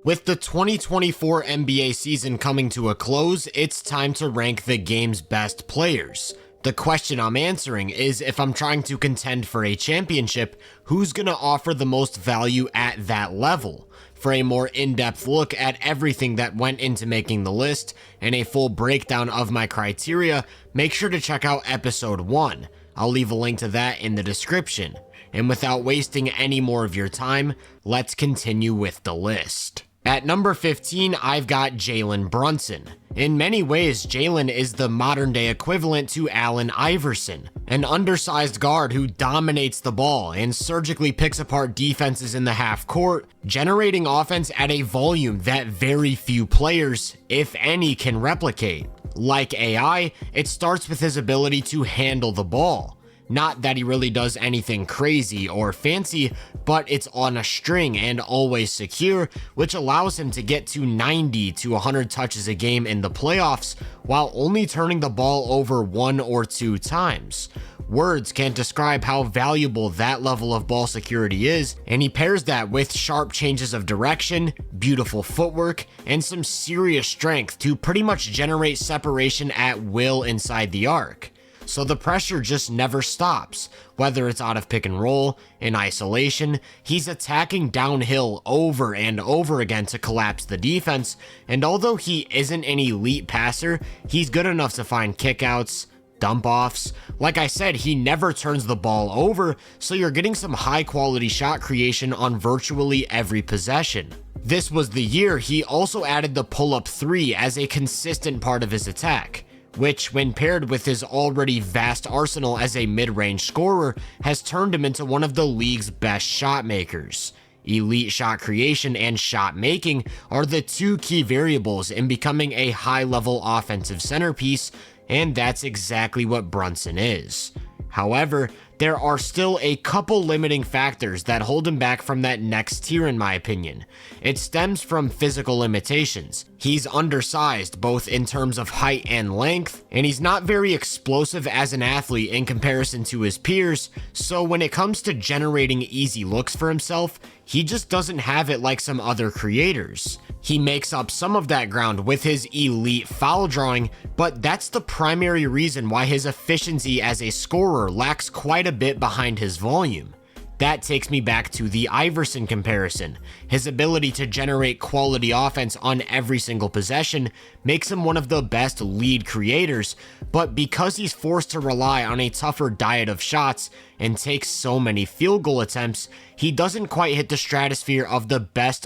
With the 2024 NBA season coming to a close, it's time to rank the game's best players. The question I'm answering is, if I'm trying to contend for a championship, who's gonna offer the most value at that level? For a more in-depth look at everything that went into making the list and a full breakdown of my criteria, make sure to check out episode 1. I'll leave a link to that in the description. And without wasting any more of your time, let's continue with the list. At number 15, I've got Jalen Brunson. In many ways, Jalen is the modern day equivalent to Allen Iverson, an undersized guard who dominates the ball and surgically picks apart defenses in the half court, generating offense at a volume that very few players, if any, can replicate. Like AI, it starts with his ability to handle the ball. Not that he really does anything crazy or fancy, but it's on a string and always secure, which allows him to get to 90 to 100 touches a game in the playoffs while only turning the ball over 1 or 2 times. Words can't describe how valuable that level of ball security is, and he pairs that with sharp changes of direction, beautiful footwork, and some serious strength to pretty much generate separation at will inside the arc. So the pressure just never stops. Whether it's out of pick and roll, in isolation, he's attacking downhill over and over again to collapse the defense, and although he isn't an elite passer, he's good enough to find kickouts, dump offs. Like I said, he never turns the ball over, so you're getting some high quality shot creation on virtually every possession. This was the year he also added the pull-up 3 as a consistent part of his attack, which, when paired with his already vast arsenal as a mid-range scorer, has turned him into one of the league's best shot makers. Elite shot creation and shot making are the two key variables in becoming a high-level offensive centerpiece, and that's exactly what Brunson is. However, there are still a couple limiting factors that hold him back from that next tier in my opinion. It stems from physical limitations. He's undersized both in terms of height and length, and he's not very explosive as an athlete in comparison to his peers, so when it comes to generating easy looks for himself, he just doesn't have it like some other creators. He makes up some of that ground with his elite foul drawing, but that's the primary reason why his efficiency as a scorer lacks quite a bit behind his volume. That takes me back to the Iverson comparison. His ability to generate quality offense on every single possession makes him one of the best lead creators, but because he's forced to rely on a tougher diet of shots and takes so many field goal attempts, he doesn't quite hit the stratosphere of the best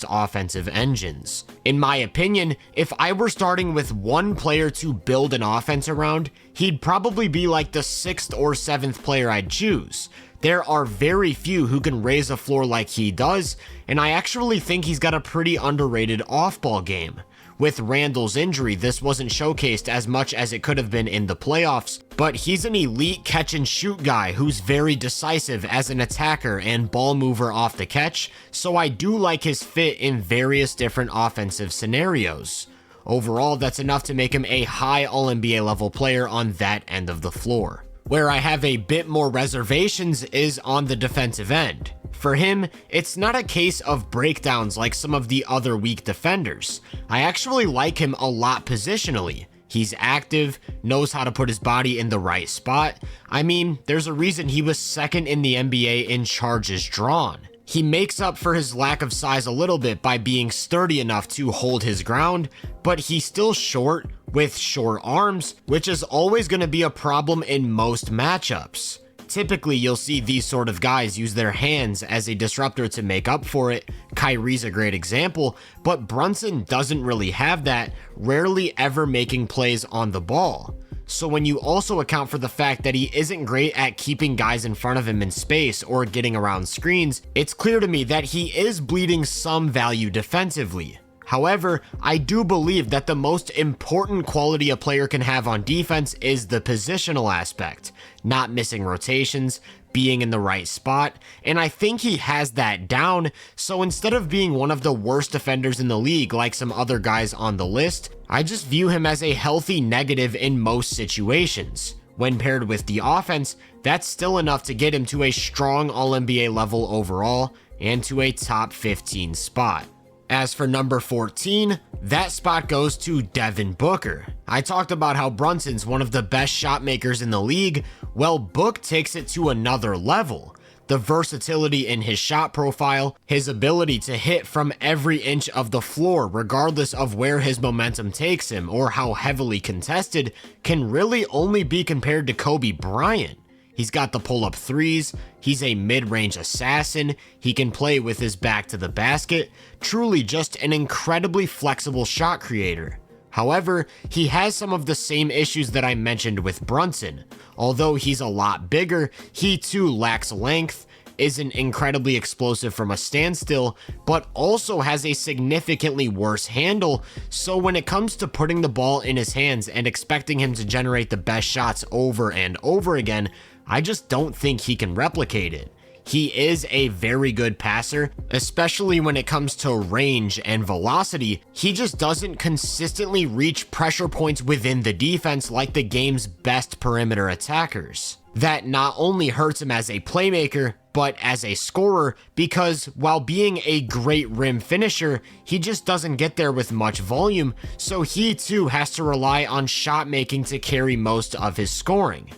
offensive engines. In my opinion, if I were starting with one player to build an offense around, he'd probably be like the 6th or 7th player I'd choose. There are very few who can raise a floor like he does, and I actually think he's got a pretty underrated off-ball game. With Randall's injury, this wasn't showcased as much as it could have been in the playoffs, but he's an elite catch-and-shoot guy who's very decisive as an attacker and ball mover off the catch, so I do like his fit in various different offensive scenarios. Overall, that's enough to make him a high All-NBA level player on that end of the floor. Where I have a bit more reservations is on the defensive end. For him, it's not a case of breakdowns like some of the other weak defenders. I actually like him a lot positionally. He's active, knows how to put his body in the right spot. I mean, there's a reason he was 2nd in the NBA in charges drawn. He makes up for his lack of size a little bit by being sturdy enough to hold his ground, but he's still short with short arms, which is always going to be a problem in most matchups. Typically, you'll see these sort of guys use their hands as a disruptor to make up for it. Kyrie's a great example, but Brunson doesn't really have that, rarely ever making plays on the ball. So when you also account for the fact that he isn't great at keeping guys in front of him in space or getting around screens, it's clear to me that he is bleeding some value defensively. However, I do believe that the most important quality a player can have on defense is the positional aspect, not missing rotations, being in the right spot, and I think he has that down, so instead of being one of the worst defenders in the league like some other guys on the list, I just view him as a healthy negative in most situations. When paired with the offense, that's still enough to get him to a strong All-NBA level overall and to a top 15 spot. As for number 14, that spot goes to Devin Booker. I talked about how Brunson's one of the best shot makers in the league. Well, Book takes it to another level. The versatility in his shot profile, his ability to hit from every inch of the floor regardless of where his momentum takes him or how heavily contested, can really only be compared to Kobe Bryant. He's got the pull-up threes, he's a mid-range assassin, he can play with his back to the basket, truly just an incredibly flexible shot creator. However, he has some of the same issues that I mentioned with Brunson. Although he's a lot bigger, he too lacks length, isn't incredibly explosive from a standstill, but also has a significantly worse handle, so when it comes to putting the ball in his hands and expecting him to generate the best shots over and over again, I just don't think he can replicate it. He is a very good passer, especially when it comes to range and velocity. He just doesn't consistently reach pressure points within the defense like the game's best perimeter attackers. That not only hurts him as a playmaker, but as a scorer, because while being a great rim finisher, he just doesn't get there with much volume, so he too has to rely on shot making to carry most of his scoring.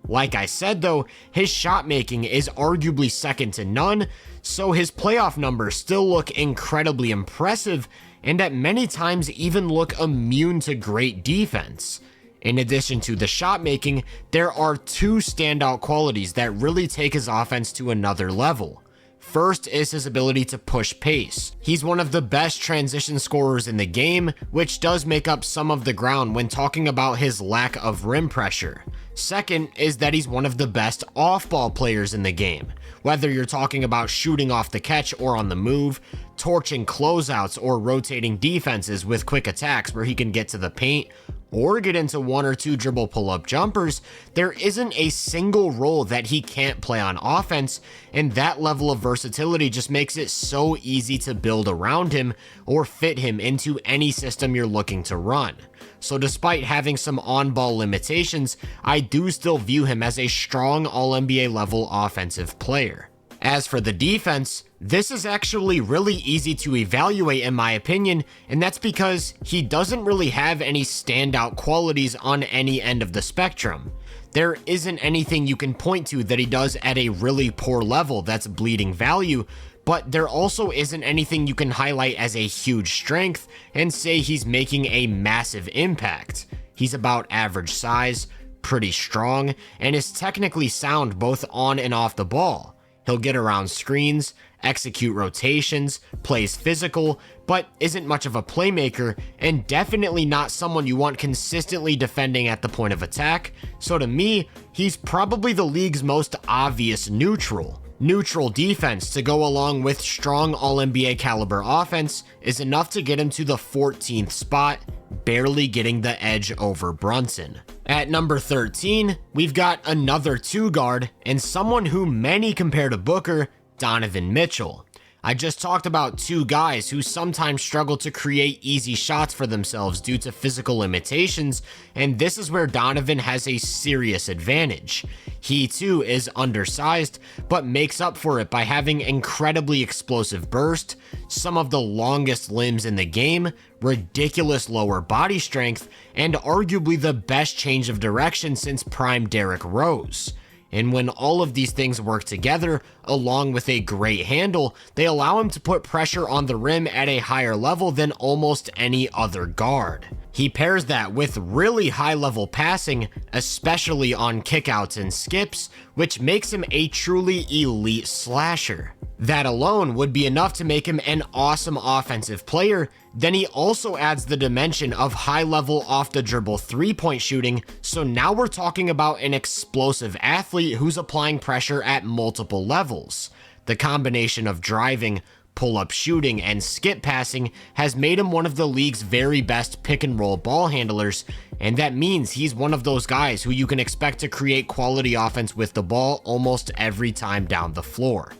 Like I said though, his shot making is arguably second to none, so his playoff numbers still look incredibly impressive and at many times even look immune to great defense. In addition to the shot making, there are two standout qualities that really take his offense to another level. First is his ability to push pace. He's one of the best transition scorers in the game, which does make up some of the ground when talking about his lack of rim pressure. Second is that he's one of the best off-ball players in the game. Whether you're talking about shooting off the catch or on the move, torching closeouts or rotating defenses with quick attacks where he can get to the paint, or get into one or two dribble pull-up jumpers, there isn't a single role that he can't play on offense, and that level of versatility just makes it so easy to build around him or fit him into any system you're looking to run. So despite having some on-ball limitations, I do still view him as a strong All-NBA level offensive player. As for the defense, this is actually really easy to evaluate in my opinion, and that's because he doesn't really have any standout qualities on any end of the spectrum. There isn't anything you can point to that he does at a really poor level that's bleeding value, but there also isn't anything you can highlight as a huge strength and say he's making a massive impact. He's about average size, pretty strong, and is technically sound both on and off the ball. He'll get around screens, execute rotations, plays physical, but isn't much of a playmaker, and definitely not someone you want consistently defending at the point of attack, so to me, he's probably the league's most obvious neutral. Neutral defense to go along with strong All-NBA caliber offense is enough to get him to the 14th spot, barely getting the edge over Brunson. At number 13, we've got another two guard and someone who many compare to Booker, Donovan Mitchell. I just talked about two guys who sometimes struggle to create easy shots for themselves due to physical limitations, and this is where Donovan has a serious advantage. He too is undersized, but makes up for it by having incredibly explosive burst, some of the longest limbs in the game, ridiculous lower body strength, and arguably the best change of direction since prime Derrick Rose. And when all of these things work together, along with a great handle, they allow him to put pressure on the rim at a higher level than almost any other guard. He pairs that with really high-level passing, especially on kickouts and skips, which makes him a truly elite slasher. That alone would be enough to make him an awesome offensive player. Then he also adds the dimension of high-level off-the-dribble three-point shooting, so now we're talking about an explosive athlete who's applying pressure at multiple levels. The combination of driving, pull-up shooting, and skip passing has made him one of the league's very best pick-and-roll ball handlers, and that means he's one of those guys who you can expect to create quality offense with the ball almost every time down the floor.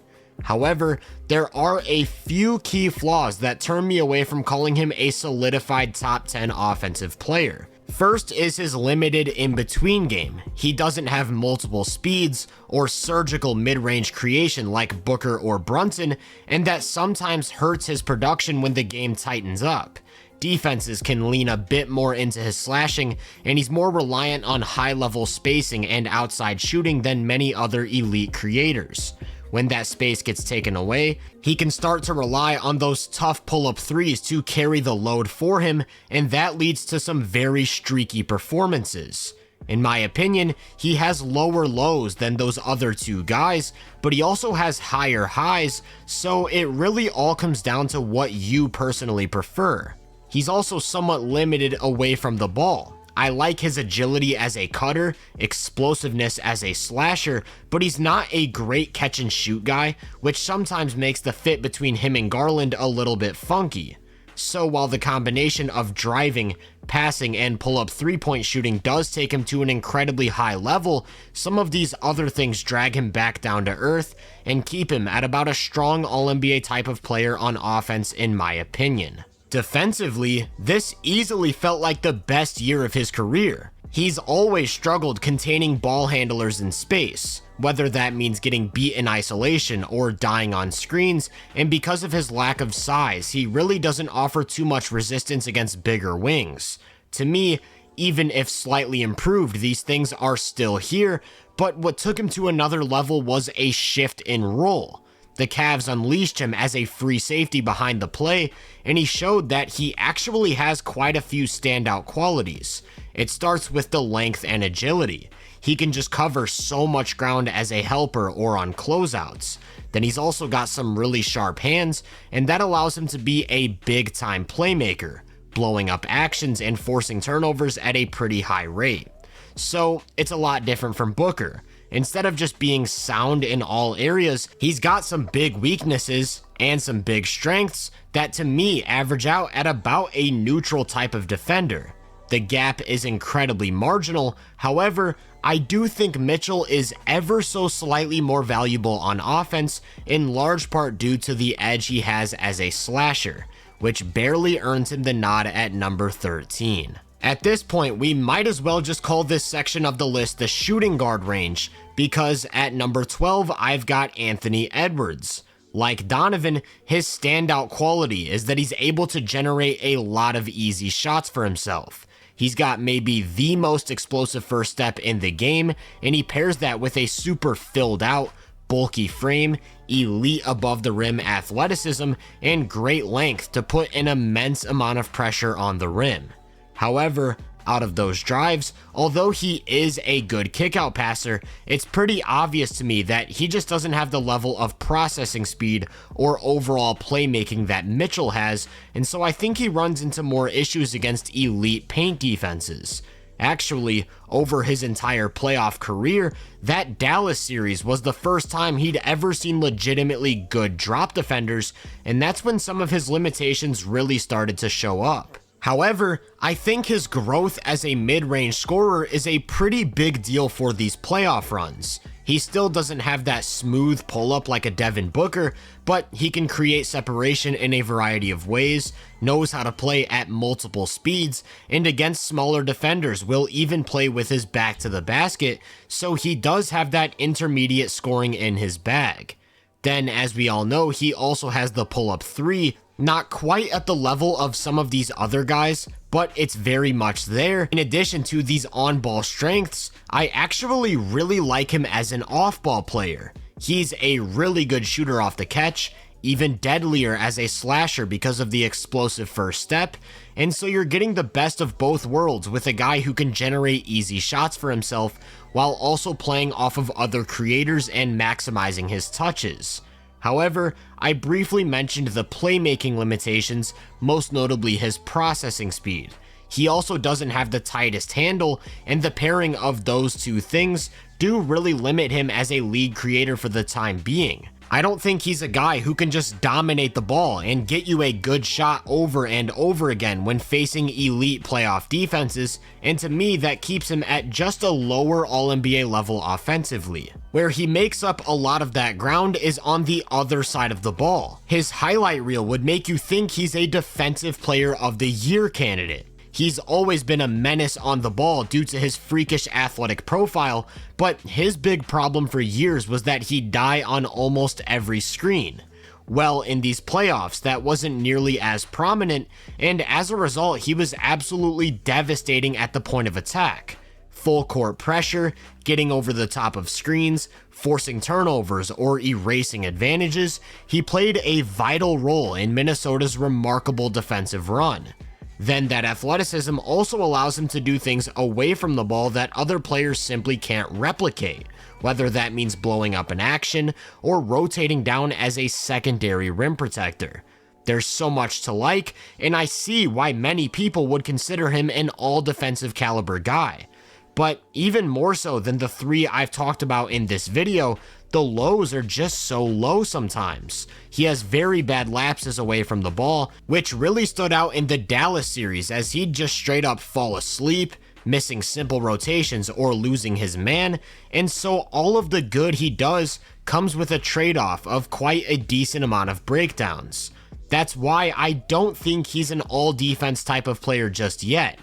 However, there are a few key flaws that turn me away from calling him a solidified top 10 offensive player. First is his limited in-between game. He doesn't have multiple speeds or surgical mid-range creation like Booker or Brunson, and that sometimes hurts his production when the game tightens up. Defenses can lean a bit more into his slashing, and he's more reliant on high-level spacing and outside shooting than many other elite creators. When that space gets taken away, he can start to rely on those tough pull-up threes to carry the load for him, and that leads to some very streaky performances. In my opinion, he has lower lows than those other two guys, but he also has higher highs, so it really all comes down to what you personally prefer. He's also somewhat limited away from the ball. I like his agility as a cutter, explosiveness as a slasher, but he's not a great catch and shoot guy, which sometimes makes the fit between him and Garland a little bit funky. So while the combination of driving, passing, and pull-up three-point shooting does take him to an incredibly high level, some of these other things drag him back down to earth and keep him at about a strong All-NBA type of player on offense in my opinion. Defensively, this easily felt like the best year of his career. He's always struggled containing ball handlers in space, whether that means getting beat in isolation or dying on screens, and because of his lack of size, he really doesn't offer too much resistance against bigger wings. To me, even if slightly improved, these things are still here, but what took him to another level was a shift in role. The Cavs unleashed him as a free safety behind the play, and he showed that he actually has quite a few standout qualities. It starts with the length and agility. He can just cover so much ground as a helper or on closeouts. Then he's also got some really sharp hands, and that allows him to be a big-time playmaker, blowing up actions and forcing turnovers at a pretty high rate. So it's a lot different from Booker. Instead of just being sound in all areas, he's got some big weaknesses and some big strengths that to me average out at about a neutral type of defender. The gap is incredibly marginal, however, I do think Mitchell is ever so slightly more valuable on offense, in large part due to the edge he has as a slasher, which barely earns him the nod at number 13. At this point, we might as well just call this section of the list the shooting guard range, because at number 12, I've got Anthony Edwards. Like Donovan, his standout quality is that he's able to generate a lot of easy shots for himself. He's got maybe the most explosive first step in the game, and he pairs that with a super filled out, bulky frame, elite above the rim athleticism, and great length to put an immense amount of pressure on the rim. However, out of those drives, although he is a good kickout passer, it's pretty obvious to me that he just doesn't have the level of processing speed or overall playmaking that Mitchell has, and so I think he runs into more issues against elite paint defenses. Actually, over his entire playoff career, that Dallas series was the first time he'd ever seen legitimately good drop defenders, and that's when some of his limitations really started to show up. However, I think his growth as a mid-range scorer is a pretty big deal for these playoff runs. He still doesn't have that smooth pull-up like a Devin Booker, but he can create separation in a variety of ways, knows how to play at multiple speeds, and against smaller defenders will even play with his back to the basket, so he does have that intermediate scoring in his bag. Then, as we all know, he also has the pull-up three, not quite at the level of some of these other guys, but it's very much there. In addition to these on-ball strengths, I actually really like him as an off-ball player. He's a really good shooter off the catch, even deadlier as a slasher because of the explosive first step, and so you're getting the best of both worlds with a guy who can generate easy shots for himself while also playing off of other creators and maximizing his touches. However, I briefly mentioned the playmaking limitations, most notably his processing speed. He also doesn't have the tightest handle, and the pairing of those two things do really limit him as a league creator for the time being. I don't think he's a guy who can just dominate the ball and get you a good shot over and over again when facing elite playoff defenses, and to me that keeps him at just a lower All-NBA level offensively. Where he makes up a lot of that ground is on the other side of the ball. His highlight reel would make you think he's a defensive player of the year candidate. He's always been a menace on the ball due to his freakish athletic profile, but his big problem for years was that he'd die on almost every screen. Well, in these playoffs, that wasn't nearly as prominent, and as a result, he was absolutely devastating at the point of attack. Full court pressure, getting over the top of screens, forcing turnovers, or erasing advantages, he played a vital role in Minnesota's remarkable defensive run. Then that athleticism also allows him to do things away from the ball that other players simply can't replicate, whether that means blowing up an action or rotating down as a secondary rim protector. There's so much to like, and I see why many people would consider him an all-defensive caliber guy. But even more so than the three I've talked about in this video, the lows are just so low sometimes. He has very bad lapses away from the ball, which really stood out in the Dallas series as he'd just straight up fall asleep, missing simple rotations or losing his man, and so all of the good he does comes with a trade-off of quite a decent amount of breakdowns. That's why I don't think he's an all-defense type of player just yet.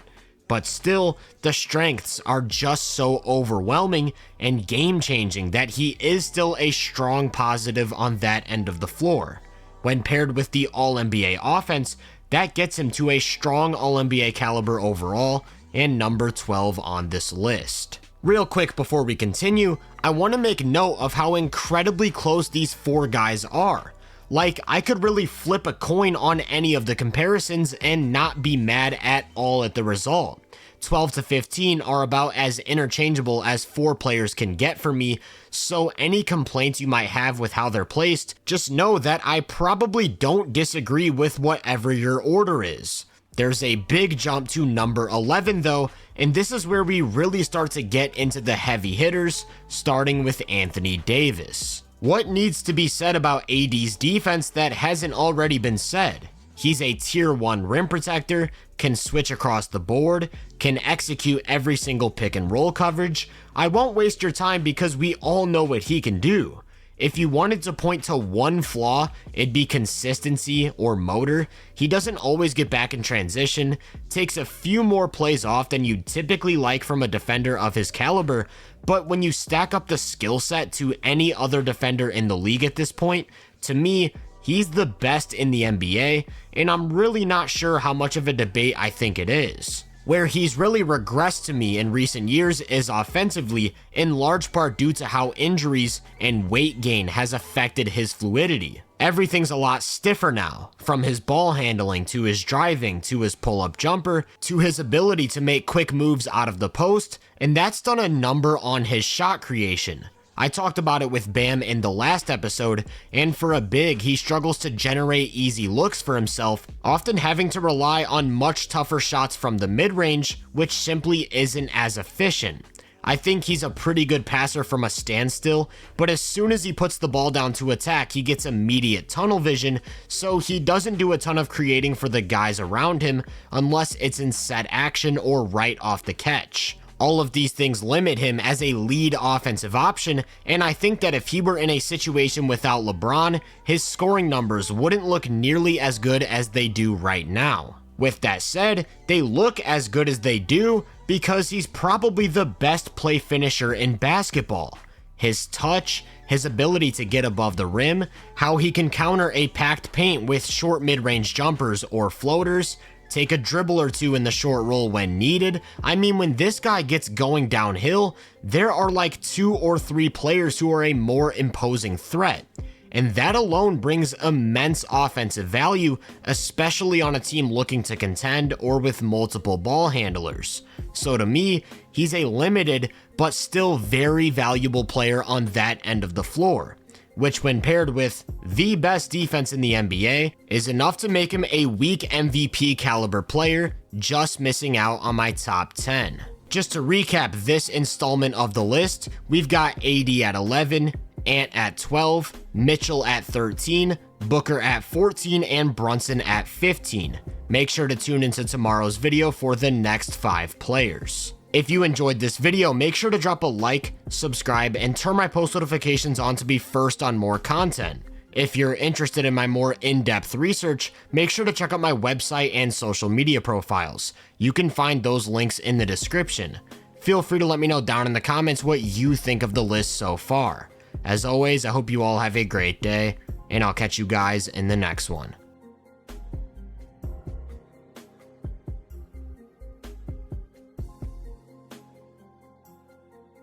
But still, the strengths are just so overwhelming and game-changing that he is still a strong positive on that end of the floor. When paired with the All-NBA offense, that gets him to a strong All-NBA caliber overall and number 12 on this list. Real quick before we continue, I want to make note of how incredibly close these four guys are. Like, I could really flip a coin on any of the comparisons and not be mad at all at the result. 12 to 15 are about as interchangeable as four players can get for me, so any complaints you might have with how they're placed, just know that I probably don't disagree with whatever your order is. There's a big jump to number 11 though, and this is where we really start to get into the heavy hitters, starting with Anthony Davis. What needs to be said about AD's defense that hasn't already been said? He's a tier 1 rim protector, can switch across the board, can execute every single pick and roll coverage. I won't waste your time because we all know what he can do. If you wanted to point to one flaw, it'd be consistency or motor. He doesn't always get back in transition, takes a few more plays off than you'd typically like from a defender of his caliber, but when you stack up the skill set to any other defender in the league at this point, to me, he's the best in the NBA, and I'm really not sure how much of a debate I think it is. Where he's really regressed to me in recent years is offensively, in large part due to how injuries and weight gain has affected his fluidity. Everything's a lot stiffer now, from his ball handling to his driving to his pull-up jumper to his ability to make quick moves out of the post, and that's done a number on his shot creation. I talked about it with Bam in the last episode, and for a big, he struggles to generate easy looks for himself, often having to rely on much tougher shots from the mid-range, which simply isn't as efficient. I think he's a pretty good passer from a standstill, but as soon as he puts the ball down to attack, he gets immediate tunnel vision, so he doesn't do a ton of creating for the guys around him unless it's in set action or right off the catch. All of these things limit him as a lead offensive option, and I think that if he were in a situation without LeBron, his scoring numbers wouldn't look nearly as good as they do right now. With that said, they look as good as they do because he's probably the best play finisher in basketball. His touch, his ability to get above the rim, how he can counter a packed paint with short mid-range jumpers or floaters, take a dribble or two in the short roll when needed. I mean, when this guy gets going downhill, there are like 2 or 3 players who are a more imposing threat. And that alone brings immense offensive value, especially on a team looking to contend or with multiple ball handlers. So to me, he's a limited but still very valuable player on that end of the floor, which when paired with the best defense in the NBA is enough to make him a weak MVP caliber player, just missing out on my top 10. Just to recap this installment of the list, we've got AD at 11, Ant at 12, Mitchell at 13, Booker at 14, and Brunson at 15. Make sure to tune into tomorrow's video for the next 5 players. If you enjoyed this video, make sure to drop a like, subscribe, and turn my post notifications on to be first on more content. If you're interested in my more in-depth research, make sure to check out my website and social media profiles. You can find those links in the description. Feel free to let me know down in the comments what you think of the list so far. As always, I hope you all have a great day, and I'll catch you guys in the next one.